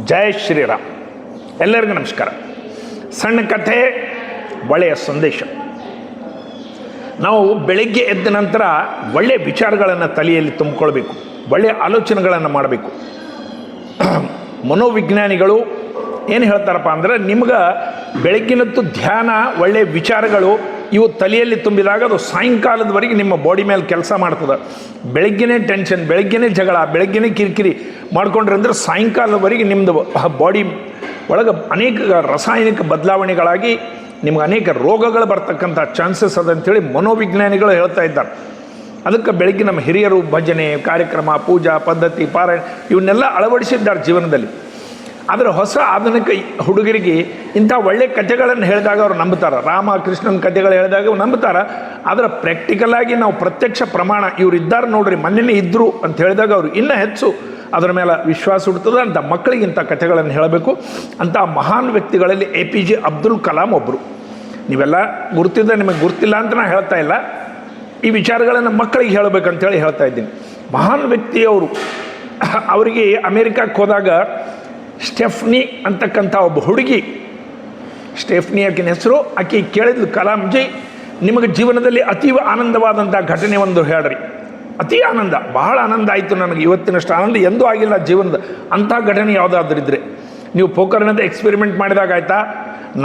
ಜೈ ಶ್ರೀರಾಮ್. ಎಲ್ಲರಿಗೂ ನಮಸ್ಕಾರ. ಸಣ್ಣ ಕಥೆ, ಒಳ್ಳೆಯ ಸಂದೇಶ. ನಾವು ಬೆಳಗ್ಗೆ ಎದ್ದ ನಂತರ ಒಳ್ಳೆಯ ವಿಚಾರಗಳನ್ನು ತಲೆಯಲ್ಲಿ ತುಂಬಿಕೊಳ್ಬೇಕು, ಒಳ್ಳೆಯ ಆಲೋಚನೆಗಳನ್ನು ಮಾಡಬೇಕು. ಮನೋವಿಜ್ಞಾನಿಗಳು ಏನು ಹೇಳ್ತಾರಪ್ಪ ಅಂದರೆ, ನಿಮ್ಗೆ ಬೆಳಗ್ಗಿನತ್ತು ಧ್ಯಾನ, ಒಳ್ಳೆಯ ವಿಚಾರಗಳು ಇವು ತಲೆಯಲ್ಲಿ ತುಂಬಿದಾಗ ಅದು ಸಾಯಂಕಾಲದವರೆಗೆ ನಿಮ್ಮ ಬಾಡಿ ಮೇಲೆ ಕೆಲಸ ಮಾಡ್ತದೆ. ಬೆಳಗ್ಗೆನೇ ಟೆನ್ಷನ್, ಬೆಳಗ್ಗೆನೇ ಜಗಳ, ಬೆಳಗ್ಗೆನೇ ಕಿರಿಕಿರಿ ಮಾಡ್ಕೊಂಡ್ರೆ ಅಂದರೆ ಸಾಯಂಕಾಲದವರೆಗೆ ನಿಮ್ಮದು ಬಾಡಿ ಒಳಗೆ ಅನೇಕ ರಾಸಾಯನಿಕ ಬದಲಾವಣೆಗಳಾಗಿ ನಿಮ್ಗೆ ಅನೇಕ ರೋಗಗಳು ಬರ್ತಕ್ಕಂಥ ಚಾನ್ಸಸ್ ಅದಂಥೇಳಿ ಮನೋವಿಜ್ಞಾನಿಗಳು ಹೇಳ್ತಾ ಇದ್ದಾರೆ. ಅದಕ್ಕೆ ಬೆಳಗ್ಗೆ ನಮ್ಮ ಹಿರಿಯರು ಭಜನೆ, ಕಾರ್ಯಕ್ರಮ, ಪೂಜಾ ಪದ್ಧತಿ, ಪಾರಾಯಣ ಇವನ್ನೆಲ್ಲ ಅಳವಡಿಸಿದ್ದಾರೆ ಜೀವನದಲ್ಲಿ. ಆದರೆ ಹೊಸ ಆಧುನಿಕ ಹುಡುಗರಿಗೆ ಇಂಥ ಒಳ್ಳೆಯ ಕಥೆಗಳನ್ನು ಹೇಳಿದಾಗ ಅವ್ರು ನಂಬುತ್ತಾರೆ. ರಾಮ ಕೃಷ್ಣನ ಕಥೆಗಳು ಹೇಳಿದಾಗ ಅವ್ರು ನಂಬುತ್ತಾರೆ. ಆದರೆ ಪ್ರಾಕ್ಟಿಕಲಾಗಿ ನಾವು ಪ್ರತ್ಯಕ್ಷ ಪ್ರಮಾಣ ಇವ್ರು ಇದ್ದಾರೆ ನೋಡ್ರಿ, ಮೊನ್ನೆನೇ ಇದ್ದರು ಅಂತ ಹೇಳಿದಾಗ ಅವರು ಇನ್ನೂ ಹೆಚ್ಚು ಅದರ ಮೇಲೆ ವಿಶ್ವಾಸ ಹುಡ್ತದೆ. ಅಂಥ ಮಕ್ಕಳಿಗೆ ಇಂಥ ಕಥೆಗಳನ್ನು ಹೇಳಬೇಕು. ಅಂಥ ಮಹಾನ್ ವ್ಯಕ್ತಿಗಳಲ್ಲಿ APJ ಅಬ್ದುಲ್ ಕಲಾಂ ಒಬ್ಬರು. ನೀವೆಲ್ಲ ಗುರ್ತಿದ್ದ, ನಿಮಗೆ ಗುರ್ತಿಲ್ಲ ಅಂತ ನಾನು ಹೇಳ್ತಾ ಇಲ್ಲ, ಈ ವಿಚಾರಗಳನ್ನು ಮಕ್ಕಳಿಗೆ ಹೇಳಬೇಕಂತೇಳಿ ಹೇಳ್ತಾ ಇದ್ದೀನಿ. ಮಹಾನ್ ವ್ಯಕ್ತಿಯವರು. ಅವರಿಗೆ ಅಮೇರಿಕಕ್ಕೆ ಹೋದಾಗ ಸ್ಟೆಫ್ನಿ ಅಂತಕ್ಕಂಥ ಒಬ್ಬ ಹುಡುಗಿ, ಸ್ಟೆಫ್ನಿ ಆಕಿನ ಹೆಸರು, ಆಕೆ ಕೇಳಿದ್ಲು, ಕಲಾಂಜಿ ನಿಮಗೆ ಜೀವನದಲ್ಲಿ ಅತೀವ ಆನಂದವಾದಂಥ ಘಟನೆ ಒಂದು ಹೇಳ್ರಿ. ಅತಿ ಆನಂದ, ಬಹಳ ಆನಂದ ಆಯಿತು ನನಗೆ, ಇವತ್ತಿನಷ್ಟು ಆನಂದ ಎಂದೂ ಆಗಿಲ್ಲ ಜೀವನದ. ಅಂಥ ಘಟನೆ ಯಾವುದಾದ್ರೂ ಇದ್ದರೆ ನೀವು ಪೋಖರಣದ ಎಕ್ಸ್ಪೆರಿಮೆಂಟ್ ಮಾಡಿದಾಗ ಆಯಿತಾ,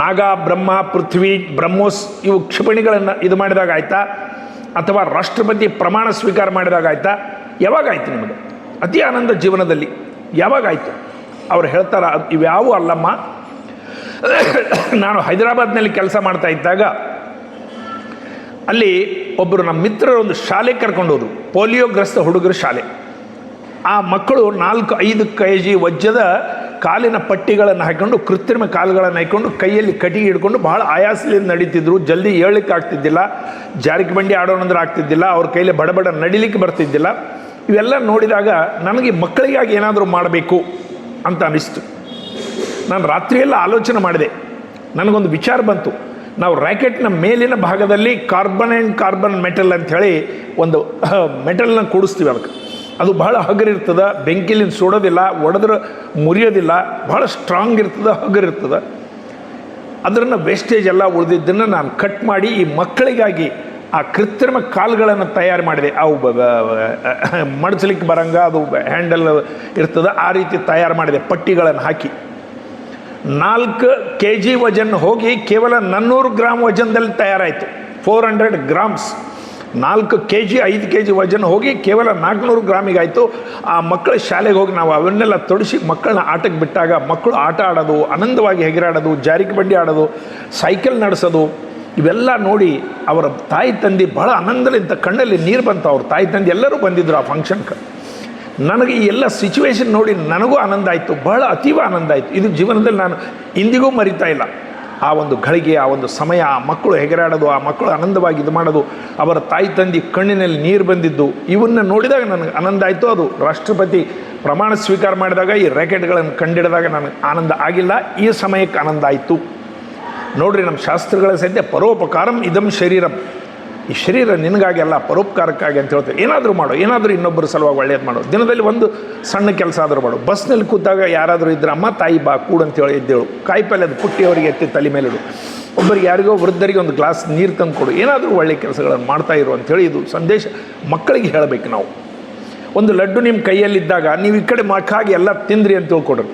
ನಾಗ, ಬ್ರಹ್ಮ, ಪೃಥ್ವಿ, ಬ್ರಹ್ಮೋಸ್ ಇವು ಕ್ಷಿಪಣಿಗಳನ್ನು ಇದು ಮಾಡಿದಾಗ ಆಯಿತಾ, ಅಥವಾ ರಾಷ್ಟ್ರಪತಿ ಪ್ರಮಾಣ ಸ್ವೀಕಾರ ಮಾಡಿದಾಗ ಆಯಿತಾ, ಯಾವಾಗಾಯಿತು ನಿಮಗೆ ಅತಿ ಆನಂದ ಜೀವನದಲ್ಲಿ? ಯಾವಾಗಾಯಿತು? ಅವ್ರು ಹೇಳ್ತಾರೆ, ಇವ್ಯಾವೂ ಅಲ್ಲಮ್ಮ. ನಾನು ಹೈದರಾಬಾದ್ನಲ್ಲಿ ಕೆಲಸ ಮಾಡ್ತಾ ಇದ್ದಾಗ ಅಲ್ಲಿ ಒಬ್ಬರು ನಮ್ಮ ಮಿತ್ರರು ಒಂದು ಶಾಲೆ ಕರ್ಕೊಂಡೋದ್ರು, ಪೋಲಿಯೋಗ್ರಸ್ತ ಹುಡುಗರ ಶಾಲೆ. ಆ ಮಕ್ಕಳು 4-5 kg ವಜ್ಜದ ಕಾಲಿನ ಪಟ್ಟಿಗಳನ್ನು ಹಾಕ್ಕೊಂಡು, ಕೃತ್ರಿಮ ಕಾಲುಗಳನ್ನು ಹಾಕ್ಕೊಂಡು, ಕೈಯಲ್ಲಿ ಕಟ್ಟಿಗೆ ಹಿಡ್ಕೊಂಡು ಬಹಳ ಆಯಾಸದಿಂದ ನಡೀತಿದ್ರು. ಜಲ್ದಿ ಏಳಲಿಕ್ಕೆ ಆಗ್ತಿದ್ದಿಲ್ಲ, ಜಾರಿಗೆ ಬಂಡಿ ಆಡೋಣಂದ್ರೆ ಆಗ್ತಿದ್ದಿಲ್ಲ, ಅವ್ರ ಕೈಲಿ ಬಡಬಡ ನಡಿಲಿಕ್ಕೆ ಬರ್ತಿದ್ದಿಲ್ಲ. ಇವೆಲ್ಲ ನೋಡಿದಾಗ ನನಗೆ ಮಕ್ಕಳಿಗಾಗಿ ಏನಾದರೂ ಮಾಡಬೇಕು ಅಂತ ಅನಿಸ್ತು. ನಾನು ರಾತ್ರಿಯೆಲ್ಲ ಆಲೋಚನೆ ಮಾಡಿದೆ. ನನಗೊಂದು ವಿಚಾರ ಬಂತು, ನಾವು ರ್ಯಾಕೆಟ್ನ ಮೇಲಿನ ಭಾಗದಲ್ಲಿ ಕಾರ್ಬನ್ ಮೆಟಲ್ ಅಂಥೇಳಿ ಒಂದು ಮೆಟಲ್ನ ಕೂಡಿಸ್ತೀವಿ. ಅದಕ್ಕೆ ಅದು ಬಹಳ ಹಗರಿರ್ತದೆ, ಬೆಂಕಿಲಿಂದ ಸುಡೋದಿಲ್ಲ, ಒಡೆದ್ರೆ ಮುರಿಯೋದಿಲ್ಲ, ಬಹಳ ಸ್ಟ್ರಾಂಗ್ ಇರ್ತದೆ, ಹಗರಿರ್ತದೆ. ಅದನ್ನು ವೇಸ್ಟೇಜ್ ಎಲ್ಲ ಉಳಿದಿದ್ದನ್ನು ನಾನು ಕಟ್ ಮಾಡಿ ಈ ಮಕ್ಕಳಿಗಾಗಿ ಆ ಕೃತ್ರಿಮ ಕಾಲುಗಳನ್ನು ತಯಾರು ಮಾಡಿದೆ. ಅವು ಮಡಚಲಿಕ್ಕೆ ಬರಂಗ ಅದು ಹ್ಯಾಂಡಲ್ ಇರ್ತದೆ, ಆ ರೀತಿ ತಯಾರು ಮಾಡಿದೆ. ಪಟ್ಟಿಗಳನ್ನು ಹಾಕಿ 4 kg ವಜನ್ ಹೋಗಿ ಕೇವಲ 400 ಗ್ರಾಮ್ ವಜನದಲ್ಲಿ ತಯಾರಾಯಿತು. 400 ಗ್ರಾಮ್ಸ್. 4 kg 5 kg ವಜನ್ ಹೋಗಿ ಕೇವಲ 400 ಗ್ರಾಮಿಗಾಯಿತು. ಆ ಮಕ್ಕಳ ಶಾಲೆಗೆ ಹೋಗಿ ನಾವು ಅವನ್ನೆಲ್ಲ ತೊಡಿಸಿ ಮಕ್ಕಳನ್ನ ಆಟಕ್ಕೆ ಬಿಟ್ಟಾಗ ಮಕ್ಕಳು ಆಟ ಆಡೋದು, ಆನಂದವಾಗಿ ಹೆಗರಾಡೋದು, ಜಾರಿಗೆ ಬಂಡಿ ಆಡೋದು, ಸೈಕಲ್ ನಡೆಸೋದು, ಇವೆಲ್ಲ ನೋಡಿ ಅವರ ತಾಯಿ ತಂದೆ ಬಹಳ ಆನಂದದಿಂದ ಕಣ್ಣಲ್ಲಿ ನೀರು ಬಂತು. ಅವ್ರ ತಾಯಿ ತಂದೆ ಎಲ್ಲರೂ ಬಂದಿದ್ದರು ಆ ಫಂಕ್ಷನ್ಗೆ. ನನಗೆ ಈ ಎಲ್ಲ ಸಿಚುವೇಶನ್ ನೋಡಿ ನನಗೂ ಆನಂದ ಆಯಿತು, ಬಹಳ ಅತೀವ ಆನಂದ ಆಯಿತು. ಇದು ಜೀವನದಲ್ಲಿ ನಾನು ಇಂದಿಗೂ ಮರಿತಾ ಇಲ್ಲ. ಆ ಒಂದು ಘಳಿಗೆ, ಆ ಒಂದು ಸಮಯ, ಆ ಮಕ್ಕಳು ಹೆಗರಾಡೋದು, ಆ ಮಕ್ಕಳು ಆನಂದವಾಗಿ ಇದು ಮಾಡೋದು, ಅವರ ತಾಯಿ ತಂದೆ ಕಣ್ಣಿನಲ್ಲಿ ನೀರು ಬಂದಿದ್ದು, ಇವನ್ನ ನೋಡಿದಾಗ ನನಗೆ ಆನಂದ ಆಯಿತು. ಅದು ರಾಷ್ಟ್ರಪತಿ ಪ್ರಮಾಣ ಸ್ವೀಕಾರ ಮಾಡಿದಾಗ ಈ ರ್ಯಾಕೆಟ್ಗಳನ್ನು ಕಂಡಿಡಿದಾಗ ನನಗೆ ಆನಂದ ಆಗಿಲ್ಲ, ಈ ಸಮಯಕ್ಕೆ ಆನಂದ ಆಯಿತು. ನೋಡ್ರಿ, ನಮ್ಮ ಶಾಸ್ತ್ರಗಳ ಸಹಿತ ಪರೋಪಕಾರಂ ಇದಂ ಶರೀರಂ. ಈ ಶರೀರ ನಿನಗಾಗಿ ಅಲ್ಲ, ಪರೋಪಕಾರಕ್ಕಾಗಿ ಅಂತ ಹೇಳ್ತಾರೆ. ಏನಾದರೂ ಮಾಡೋ, ಏನಾದರೂ ಇನ್ನೊಬ್ಬರ ಸಲುವಾಗಿ ಒಳ್ಳೇದು ಮಾಡೋ, ದಿನದಲ್ಲಿ ಒಂದು ಸಣ್ಣ ಕೆಲಸ ಆದರೂ ಮಾಡು. ಬಸ್ನಲ್ಲಿ ಕೂತಾಗ ಯಾರಾದರೂ ಇದ್ರೆ, ಅಮ್ಮ ತಾಯಿ ಬಾ ಕೂಡು ಅಂತೇಳಿ ಎದ್ದೇಳು. ಕಾಯಿಪಲ್ಯದ ಪುಟ್ಟಿ ಅವರಿಗೆ ಎತ್ತಿ ತಲೆ ಮೇಲಿಡು. ಒಬ್ಬರಿಗೆ ಯಾರಿಗೋ ವೃದ್ಧರಿಗೆ ಒಂದು ಗ್ಲಾಸ್ ನೀರು ತಂದು ಕೊಡು. ಏನಾದರೂ ಒಳ್ಳೆಯ ಕೆಲಸಗಳನ್ನು ಮಾಡ್ತಾ ಇರು ಅಂಥೇಳಿ ಇದು ಸಂದೇಶ ಮಕ್ಕಳಿಗೆ ಹೇಳಬೇಕು ನಾವು. ಒಂದು ಲಡ್ಡು ನಿಮ್ಮ ಕೈಯಲ್ಲಿದ್ದಾಗ ನೀವು ಈ ಕಡೆ ಮಕ್ಕಾಗಿ ಎಲ್ಲ ತಿಂದ್ರಿ ಅಂತ ತಿಳ್ಕೊಡ್ರಿ.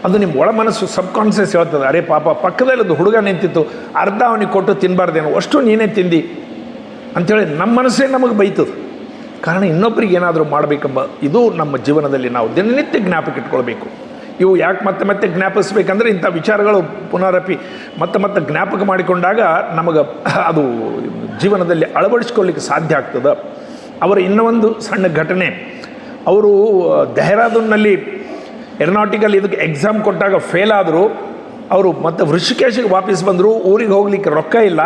ಅದು ನಿಮ್ಮ ಒಳ ಮನಸ್ಸು ಸಬ್ಕಾನ್ಷಿಯಸ್ ಹೇಳ್ತದೆ, ಅರೆ ಪಾಪ ಪಕ್ಕದಲ್ಲಿ ಒಂದು ಹುಡುಗ ನಿಂತಿತ್ತು, ಅರ್ಧ ಅವನಿಗೆ ಕೊಟ್ಟು ತಿನ್ನಬಾರ್ದೇನೋ, ಅಷ್ಟು ನೀನೇ ತಿಂದು ಅಂಥೇಳಿ ನಮ್ಮ ಮನಸ್ಸೇ ನಮಗೆ ಬೈತದೆ. ಕಾರಣ ಇನ್ನೊಬ್ಬರಿಗೆ ಏನಾದರೂ ಮಾಡಬೇಕೆಂಬ ಇದು ನಮ್ಮ ಜೀವನದಲ್ಲಿ ನಾವು ದಿನನಿತ್ಯ ಜ್ಞಾಪಕ ಇಟ್ಕೊಳ್ಬೇಕು. ಇವು ಯಾಕೆ ಮತ್ತೆ ಮತ್ತೆ ಜ್ಞಾಪಿಸ್ಬೇಕಂದ್ರೆ, ಇಂಥ ವಿಚಾರಗಳು ಪುನರಪಿ ಮತ್ತೆ ಜ್ಞಾಪಕ ಮಾಡಿಕೊಂಡಾಗ ನಮಗೆ ಅದು ಜೀವನದಲ್ಲಿ ಅಳವಡಿಸ್ಕೊಳ್ಳಿಕ್ಕೆ ಸಾಧ್ಯ ಆಗ್ತದೆ. ಅವರ ಇನ್ನೂ ಒಂದು ಸಣ್ಣ ಘಟನೆ, ಅವರು ಡೆಹ್ರಾಡೂನ್ನಲ್ಲಿ ಏರೋನಾಟಿಕಲ್ ಇದಕ್ಕೆ ಎಕ್ಸಾಮ್ ಕೊಟ್ಟಾಗ ಫೇಲ್ ಆದರು. ಅವರು ಮತ್ತೆ ಋಷಿಕೇಶಿಗೆ ವಾಪಸ್ ಬಂದರು. ಊರಿಗೆ ಹೋಗ್ಲಿಕ್ಕೆ ರೊಕ್ಕ ಇಲ್ಲ.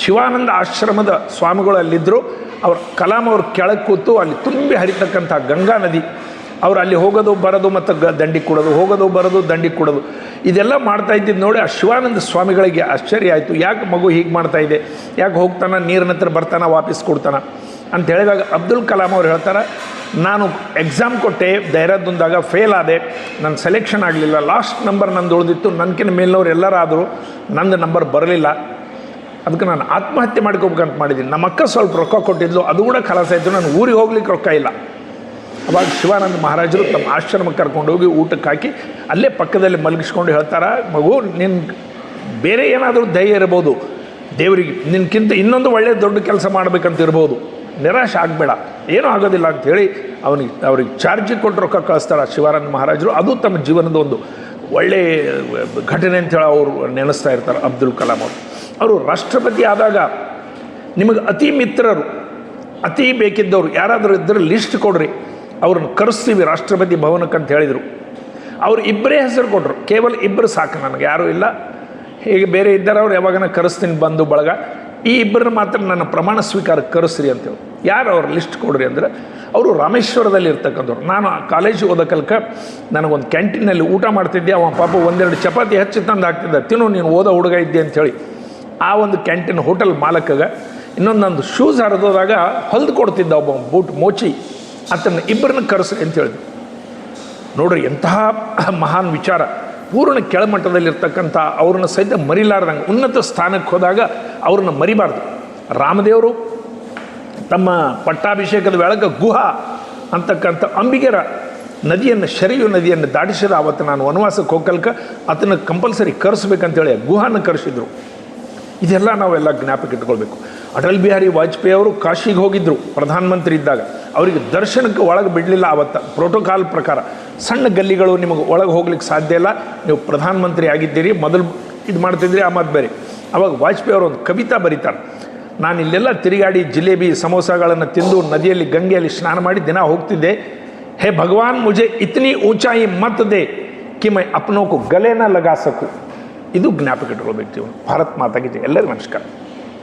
ಶಿವಾನಂದ ಆಶ್ರಮದ ಸ್ವಾಮಿಗಳು ಅಲ್ಲಿದ್ದರು. ಅವ್ರು ಕಲಾಂ ಅವ್ರು ಕೆಳಗೆ ಕೂತು ಅಲ್ಲಿ ತುಂಬಿ ಹರಿತಕ್ಕಂಥ ಗಂಗಾ ನದಿ, ಅವ್ರು ಅಲ್ಲಿ ಹೋಗೋದು ಬರೋದು ಮತ್ತು ದಂಡಿ ಕೊಡೋದು, ಹೋಗೋದು ಬರೋದು, ದಂಡಿ ಕೊಡೋದು, ಇದೆಲ್ಲ ಮಾಡ್ತಾ ಇದ್ದಿದ್ದು ನೋಡಿ ಆ ಶಿವಾನಂದ ಸ್ವಾಮಿಗಳಿಗೆ ಆಶ್ಚರ್ಯ ಆಯಿತು. ಯಾಕೆ ಮಗು ಹೀಗೆ ಮಾಡ್ತಾ ಇದೆ, ಯಾಕೆ ಹೋಗ್ತಾನೆ, ನೀರಿನ ಹತ್ರ ಬರ್ತಾನೆ, ವಾಪಸ್ ಕೊಡ್ತಾನೆ ಅಂತ ಹೇಳಿದಾಗ ಅಬ್ದುಲ್ ಕಲಾಂ ಅವ್ರು ಹೇಳ್ತಾರೆ, ನಾನು ಎಕ್ಸಾಮ್ ಕೊಟ್ಟೆ ಧೈರ್ಯದಿಂದಾಗ ಫೇಲ್ ಆದೆ, ನನ್ನ ಸೆಲೆಕ್ಷನ್ ಆಗಲಿಲ್ಲ, ಲಾಸ್ಟ್ ನಂಬರ್ ನಂದು ಉಳಿದಿತ್ತು, ನನಗಿನ ಮೇಲಿನವ್ರು ಎಲ್ಲರಾದರೂ ನಂದು ನಂಬರ್ ಬರಲಿಲ್ಲ. ಅದಕ್ಕೆ ನಾನು ಆತ್ಮಹತ್ಯೆ ಮಾಡ್ಕೋಬೇಕಂತ ಮಾಡಿದ್ದೀನಿ. ನಮ್ಮ ಅಕ್ಕ ಸ್ವಲ್ಪ ರೊಕ್ಕ ಕೊಟ್ಟಿದ್ಲು, ಅದು ಕೂಡ ಖಲಾಸ ಆಯಿತು, ನಾನು ಊರಿಗೆ ಹೋಗ್ಲಿಕ್ಕೆ ರೊಕ್ಕ ಇಲ್ಲ. ಅವಾಗ ಶಿವಾನಂದ ಮಹಾರಾಜರು ತಮ್ಮ ಆಶ್ರಮಕ್ಕೆ ಕರ್ಕೊಂಡೋಗಿ ಊಟಕ್ಕೆ ಹಾಕಿ ಅಲ್ಲೇ ಪಕ್ಕದಲ್ಲಿ ಮಲಗಿಸ್ಕೊಂಡು ಹೇಳ್ತಾರೆ, ಮಗು ನಿನ್ನ ಬೇರೆ ಏನಾದರೂ ಧೈರ್ಯ ಇರ್ಬೋದು, ದೇವರಿಗೆ ನಿನ್ಕಿಂತ ಇನ್ನೊಂದು ಒಳ್ಳೆಯ ದೊಡ್ಡ ಕೆಲಸ ಮಾಡಬೇಕಂತ ಇರ್ಬೋದು, ನಿರಾಶೆ ಆಗಬೇಡ, ಏನೂ ಆಗೋದಿಲ್ಲ ಅಂಥೇಳಿ ಅವ್ರಿಗೆ ಚಾರ್ಜಿಗೆ ಕೊಟ್ಟು ರೊಕ್ಕ ಕಳಿಸ್ತಾರೆ ಶಿವಾನಂದ ಮಹಾರಾಜರು. ಅದು ತಮ್ಮ ಜೀವನದ ಒಂದು ಒಳ್ಳೆಯ ಘಟನೆ ಅಂತೇಳಿ ಅವರು ನೆನೆಸ್ತಾ ಇರ್ತಾರೆ. ಅಬ್ದುಲ್ ಕಲಾಂ ಅವರು ರಾಷ್ಟ್ರಪತಿ ಆದಾಗ ನಿಮಗೆ ಅತಿ ಮಿತ್ರರು, ಅತಿ ಬೇಕಿದ್ದವರು ಯಾರಾದರೂ ಇದ್ದರೆ ಲಿಸ್ಟ್ ಕೊಡ್ರಿ, ಅವ್ರನ್ನ ಕರೆಸ್ತೀವಿ ರಾಷ್ಟ್ರಪತಿ ಭವನಕ್ಕೆ ಅಂತ ಹೇಳಿದರು. ಅವರು ಇಬ್ಬರೇ ಹೆಸರು ಕೊಟ್ಟರು, ಕೇವಲ ಇಬ್ಬರು ಸಾಕು, ನನಗೆ ಯಾರೂ ಇಲ್ಲ, ಹೀಗೆ ಬೇರೆ ಇದ್ದಾರೆ ಅವ್ರು ಯಾವಾಗನ ಕರೆಸ್ತೀನಿ ಬಂದು ಬಳಗ, ಈ ಇಬ್ಬರನ್ನ ಮಾತ್ರ ನನ್ನ ಪ್ರಮಾಣ ಸ್ವೀಕಾರಕ್ಕೆ ಕರೆಸ್ರಿ ಅಂತೇಳಿ. ಯಾರು ಅವ್ರ ಲಿಸ್ಟ್ ಕೊಡ್ರಿ ಅಂದರೆ ಅವರು ರಾಮೇಶ್ವರದಲ್ಲಿ ಇರ್ತಕ್ಕಂಥವ್ರು. ನಾನು ಕಾಲೇಜಿಗೆ ಓದೋಕಲ್ಕ ನನಗೊಂದು ಕ್ಯಾಂಟೀನಲ್ಲಿ ಊಟ ಮಾಡ್ತಿದ್ದೆ, ಅವ ಪಾಪ ಒಂದೆರಡು ಚಪಾತಿ ಹೆಚ್ಚು ತಂದು ಹಾಕ್ತಿದ್ದ, ತಿನ್ನು ನೀನು ಓದೋ ಹುಡುಗ ಇದ್ದೆ ಅಂಥೇಳಿ. ಆ ಒಂದು ಕ್ಯಾಂಟೀನ್ ಹೋಟೆಲ್ ಮಾಲಕಗೆ ಇನ್ನೊಂದು ನಂದು ಶೂಸ್ ಹರಿದೋದಾಗ ಹೊಲ್ದು ಕೊಡ್ತಿದ್ದ ಒಬ್ಬ ಬೂಟ್ ಮೋಚಿ, ಆತನ ಇಬ್ಬರನ್ನ ಕರೆಸ್ರಿ ಅಂತ ಹೇಳಿದ್ರು. ನೋಡ್ರಿ ಎಂತಹ ಮಹಾನ್ ವಿಚಾರ. ಪೂರ್ಣ ಕೆಳಮಟ್ಟದಲ್ಲಿರ್ತಕ್ಕಂಥ ಅವ್ರನ್ನ ಸಹಿತ ಮರಿಲಾರ್ದಂಗೆ ಉನ್ನತ ಸ್ಥಾನಕ್ಕೆ ಹೋದಾಗ ಅವ್ರನ್ನ ಮರಿಬಾರ್ದು. ರಾಮದೇವರು ತಮ್ಮ ಪಟ್ಟಾಭಿಷೇಕದ ವೇಳೆಗೆ ಗುಹಾ ಅಂತಕ್ಕಂಥ ಅಂಬಿಗೆರ ನದಿಯನ್ನು, ಶರಿಯು ನದಿಯನ್ನು ದಾಟಿಸಿದ ಅವತ್ತು ನಾನು ವನವಾಸಕ್ಕೆ ಹೋಗಲ್ಕ ಅದನ್ನು ಕಂಪಲ್ಸರಿ ಕರೆಸ್ಬೇಕಂತೇಳಿ ಗುಹಾನ ಕರೆಸಿದ್ರು. ಇದೆಲ್ಲ ನಾವೆಲ್ಲ ಜ್ಞಾಪಕ ಇಟ್ಕೊಳ್ಬೇಕು. ಅಟಲ್ ಬಿಹಾರಿ ವಾಜಪೇಯಿ ಅವರು ಕಾಶಿಗೆ ಹೋಗಿದ್ದರು ಪ್ರಧಾನಮಂತ್ರಿ ಇದ್ದಾಗ, ಅವರಿಗೆ ದರ್ಶನಕ್ಕೆ ಒಳಗೆ ಬಿಡಲಿಲ್ಲ. ಆವತ್ತು ಪ್ರೋಟೋಕಾಲ್ ಪ್ರಕಾರ ಸಣ್ಣ ಗಲ್ಲಿಗಳು, ನಿಮಗೆ ಒಳಗೆ ಹೋಗ್ಲಿಕ್ಕೆ ಸಾಧ್ಯ ಇಲ್ಲ, ನೀವು ಪ್ರಧಾನಮಂತ್ರಿ ಆಗಿದ್ದೀರಿ, ಮೊದಲು ಇದು ಮಾಡ್ತಿದ್ರಿ, ಆ ಮಾತು ಬೇರೆ. ಅವಾಗ ವಾಜಪೇಯಿ ಅವರು ಒಂದು ಕವಿತಾ ಬರೀತಾರೆ, ನಾನು ಇಲ್ಲೆಲ್ಲ ತಿರುಗಾಡಿ ಜಿಲೇಬಿ ಸಮೋಸಾಗಳನ್ನು ತಿಂದು ನದಿಯಲ್ಲಿ ಗಂಗೆಯಲ್ಲಿ ಸ್ನಾನ ಮಾಡಿ ದಿನ ಹೋಗ್ತಿದ್ದೆ, ಹೇ ಭಗವಾನ್ ಮುಜೆ ಇತನಿ ಊಂಚಾಯಿ ಮತ್ ದೇ ಕಿ ಮೈ ಅಪ್ನೋ ಕೋ ಗಲೆ ನ ಲಗಾ ಸಕು. ಇದು ಜ್ಞಾಪಕ ಇಟ್ಕೊಳ್ಬೇಕು ಜೀವನ. ಭಾರತ್ ಮಾತಾಗಿದೆ. ಎಲ್ಲರಿಗೂ ನಮಸ್ಕಾರ.